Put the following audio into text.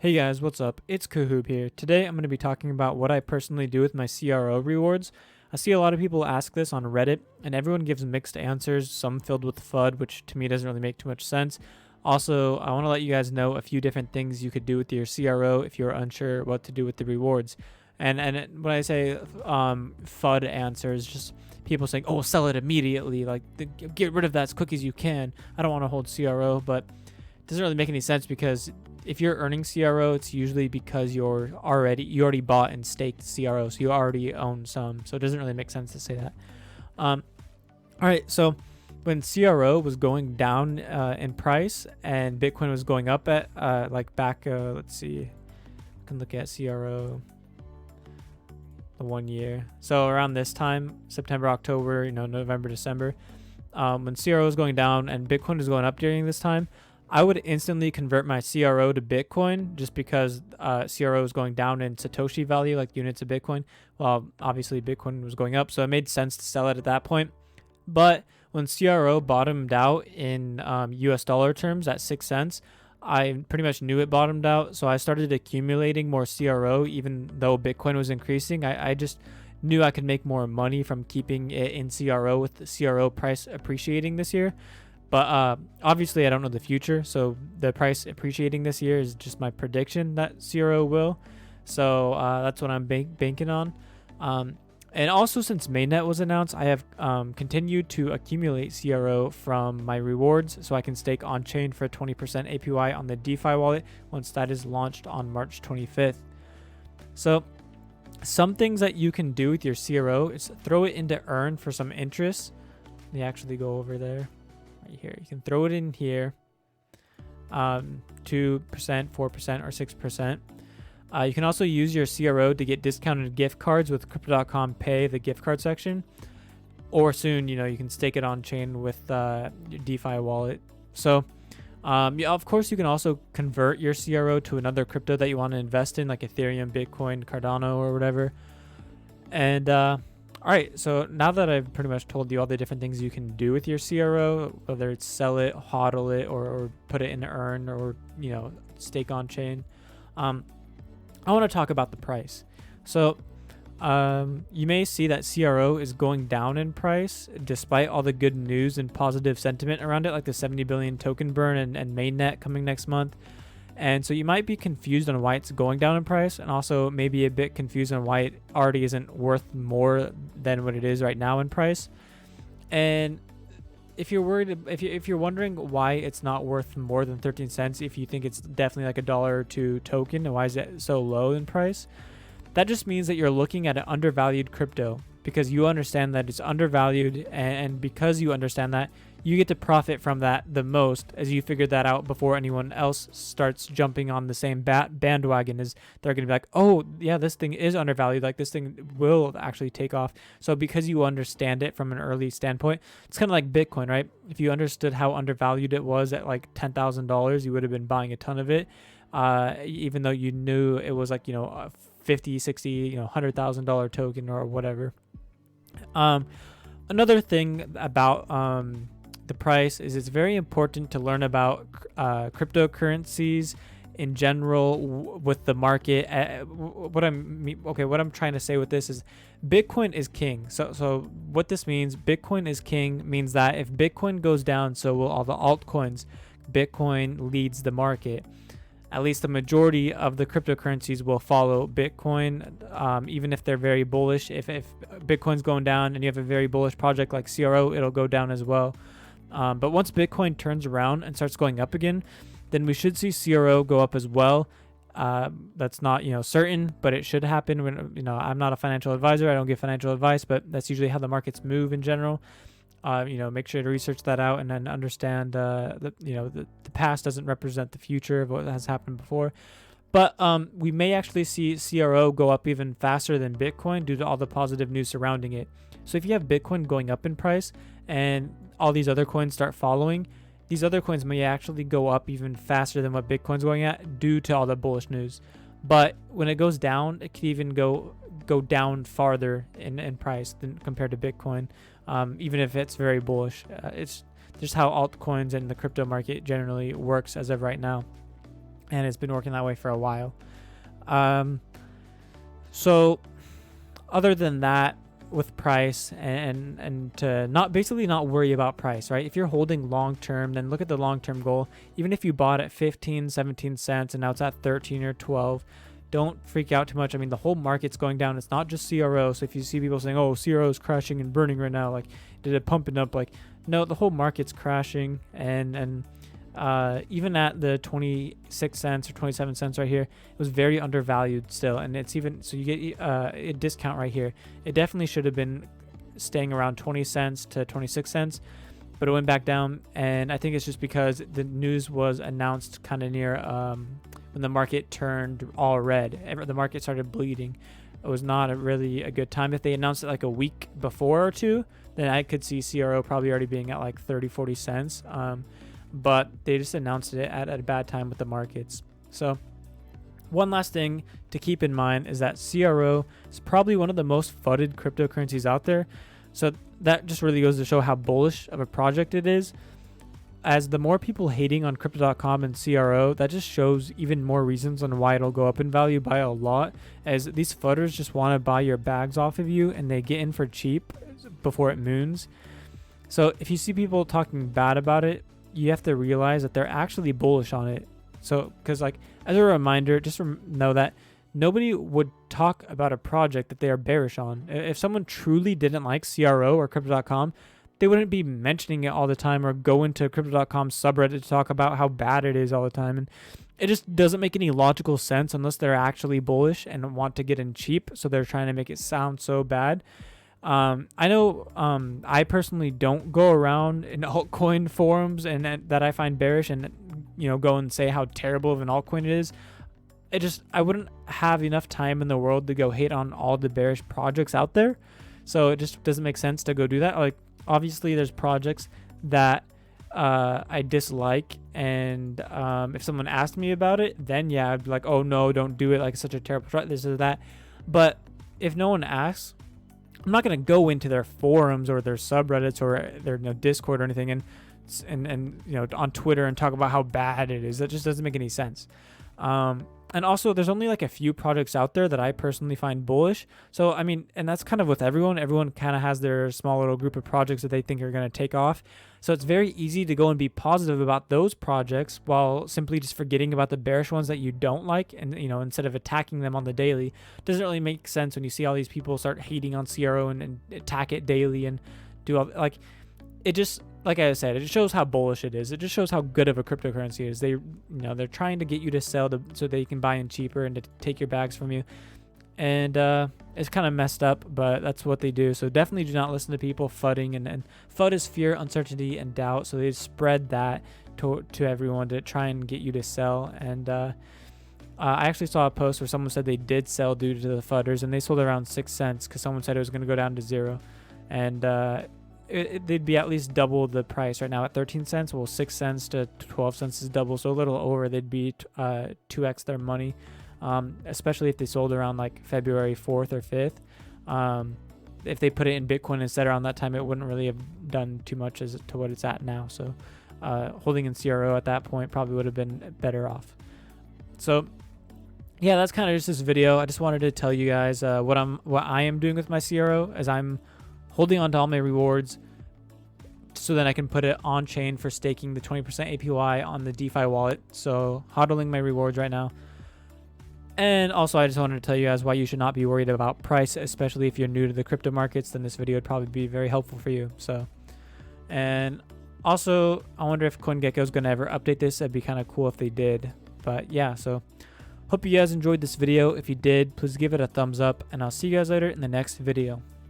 Hey guys, what's up? It's Kahoob here. Today I'm going to be talking about what I personally do with my CRO rewards. I see a lot of people ask this on Reddit, and everyone gives mixed answers, some filled with FUD, which to me doesn't really make too much sense. Also, I want to let you guys know a few different things you could do with your CRO if you're unsure what to do with the rewards. When I say FUD answers, just people saying, "Oh, sell it immediately! Like, get rid of that as quick as you can." I don't want to hold CRO, but it doesn't really make any sense because if you're earning CRO, it's usually because you already bought and staked CRO, so you already own some. So it doesn't really make sense to say that. All right, so when CRO was going down in price and Bitcoin was going up at let's see, I can look at CRO the 1 year. So around this time, September, October, November, December, when CRO was going down and Bitcoin was going up during this time, I would instantly convert my CRO to Bitcoin just because CRO is going down in Satoshi value, like units of Bitcoin. Well, obviously Bitcoin was going up, so it made sense to sell it at that point. But when CRO bottomed out in US dollar terms at 6 cents, I pretty much knew it bottomed out. So I started accumulating more CRO even though Bitcoin was increasing. I just knew I could make more money from keeping it in CRO with the CRO price appreciating this year. But obviously, I don't know the future, so the price appreciating this year is just my prediction that CRO will. So that's what I'm banking on. And also, since mainnet was announced, I have continued to accumulate CRO from my rewards so I can stake on-chain for 20% APY on the DeFi wallet once that is launched on March 25th. So some things that you can do with your CRO is throw it into Earn for some interest. Let me actually go over there. Right here, you can throw it in here, 2%, 4%, or 6%. You can also use your CRO to get discounted gift cards with Crypto.com Pay, the gift card section, or soon, you can stake it on chain with your DeFi wallet. So, yeah, of course, you can also convert your CRO to another crypto that you want to invest in, like Ethereum, Bitcoin, Cardano, or whatever. And all right, so now that I've pretty much told you all the different things you can do with your CRO, whether it's sell it, hodl it, or put it in Earn, or stake on chain, I want to talk about the price. So you may see that CRO is going down in price despite all the good news and positive sentiment around it, like the 70 billion token burn and mainnet coming next month. And so you might be confused on why it's going down in price, and also maybe a bit confused on why it already isn't worth more than what it is right now in price. And if you're worried, if you're wondering why it's not worth more than 13 cents, if you think it's definitely like $1 or $2 token, and why is it so low in price, that just means that you're looking at an undervalued crypto because you understand that it's undervalued, and because you understand that, you get to profit from that the most as you figure that out before anyone else starts jumping on the same bandwagon. Is they're going to be like, oh yeah, this thing is undervalued, like this thing will actually take off. So because you understand it from an early standpoint, it's kind of like Bitcoin, right? If you understood how undervalued it was at like $10,000, you would have been buying a ton of it, even though you knew it was like, a 50, 60, $100,000 token or whatever. Another thing about the price is it's very important to learn about cryptocurrencies in general with the market. What I'm trying to say with this is Bitcoin is king. So what this means, Bitcoin is king, means that if Bitcoin goes down, so will all the altcoins. Bitcoin leads the market. At least the majority of the cryptocurrencies will follow Bitcoin, even if they're very bullish. If Bitcoin's going down and you have a very bullish project like CRO, it'll go down as well. But once Bitcoin turns around and starts going up again, then we should see CRO go up as well. That's not certain, but it should happen. When I'm not a financial advisor, I don't give financial advice, but that's usually how the markets move in general. Make sure to research that out and then understand that the past doesn't represent the future of what has happened before. But we may actually see CRO go up even faster than Bitcoin due to all the positive news surrounding it. So if you have Bitcoin going up in price and all these other coins start following, these other coins may actually go up even faster than what Bitcoin's going at due to all the bullish news. But when it goes down, it could even go down farther in price than compared to Bitcoin, even if it's very bullish. It's just how altcoins and the crypto market generally works as of right now. and it's been working that way for a while. So other than that, with price, and to not worry about price, right? If you're holding long term, then look at the long term goal. Even if you bought at 15, 17 cents and now it's at 13 or 12, don't freak out too much. I mean, the whole market's going down. It's not just CRO. So if you see people saying, oh, CRO is crashing and burning right now, like, did it pumping up? Like, no, the whole market's crashing. And even at the 26 cents or 27 cents right here, it was very undervalued still. And it's even, so you get a discount right here. It definitely should have been staying around 20 cents to 26 cents, but it went back down. And I think it's just because the news was announced kind of near when the market turned all red. The market started bleeding. It was not really a good time. If they announced it like a week before or two, then I could see CRO probably already being at like 30, 40 cents. But they just announced it at a bad time with the markets. So one last thing to keep in mind is that CRO is probably one of the most FUDed cryptocurrencies out there. So that just really goes to show how bullish of a project it is. As the more people hating on crypto.com and CRO, that just shows even more reasons on why it'll go up in value by a lot, as these FUDers just want to buy your bags off of you and they get in for cheap before it moons. So if you see people talking bad about it, you have to realize that they're actually bullish on it. So, because like as a reminder, just know that nobody would talk about a project that they are bearish on. If someone truly didn't like CRO or crypto.com, they wouldn't be mentioning it all the time or go into crypto.com subreddit to talk about how bad it is all the time. And it just doesn't make any logical sense unless they're actually bullish and want to get in cheap. So they're trying to make it sound so bad. I know I personally don't go around in altcoin forums and that I find bearish and, you know, go and say how terrible of an altcoin it is. I wouldn't have enough time in the world to go hate on all the bearish projects out there. So it just doesn't make sense to go do that. Like, obviously there's projects that I dislike, and if someone asked me about it, then yeah, I'd be like, oh no, don't do it, like it's such a terrible project, this or that. But if no one asks, I'm not going to go into their forums or their subreddits or their Discord or anything and you know, on Twitter and talk about how bad it is. That just doesn't make any sense. And also, there's only like a few projects out there that I personally find bullish. So, I mean, and that's kind of with everyone. Everyone kind of has their small little group of projects that they think are going to take off. So it's very easy to go and be positive about those projects while simply just forgetting about the bearish ones that you don't like. And, you know, instead of attacking them on the daily, it doesn't really make sense when you see all these people start hating on CRO and attack it daily and do all, like, it just, like I said, it shows how bullish it is. It just shows how good of a cryptocurrency it is. They, you know, they're trying to get you to sell so they can buy in cheaper and to take your bags from you. And it's kind of messed up, but that's what they do. So definitely do not listen to people FUDing. And FUD is fear, uncertainty, and doubt. So they spread that to everyone to try and get you to sell. And I actually saw a post where someone said they did sell due to the FUDers, and they sold around 6 cents because someone said it was going to go down to 0. And they'd be at least double the price right now at 13 cents. Well, 6 cents to 12 cents is double, so a little over. They'd be 2x their money, especially if they sold around like February 4th or 5th. If they put it in Bitcoin instead around that time, it wouldn't really have done too much as to what it's at now. So holding in CRO at that point probably would have been better off. So yeah, that's kind of just this video. I just wanted to tell you guys what I am doing with my CRO, as I'm holding on to all my rewards so then I can put it on chain for staking the 20% APY on the DeFi wallet. So hodling my rewards right now. And also, I just wanted to tell you guys why you should not be worried about price, especially if you're new to the crypto markets. Then this video would probably be very helpful for you. So, and also, I wonder if CoinGecko is going to ever update this. It'd be kind of cool if they did. But yeah, so hope you guys enjoyed this video. If you did, please give it a thumbs up, and I'll see you guys later in the next video.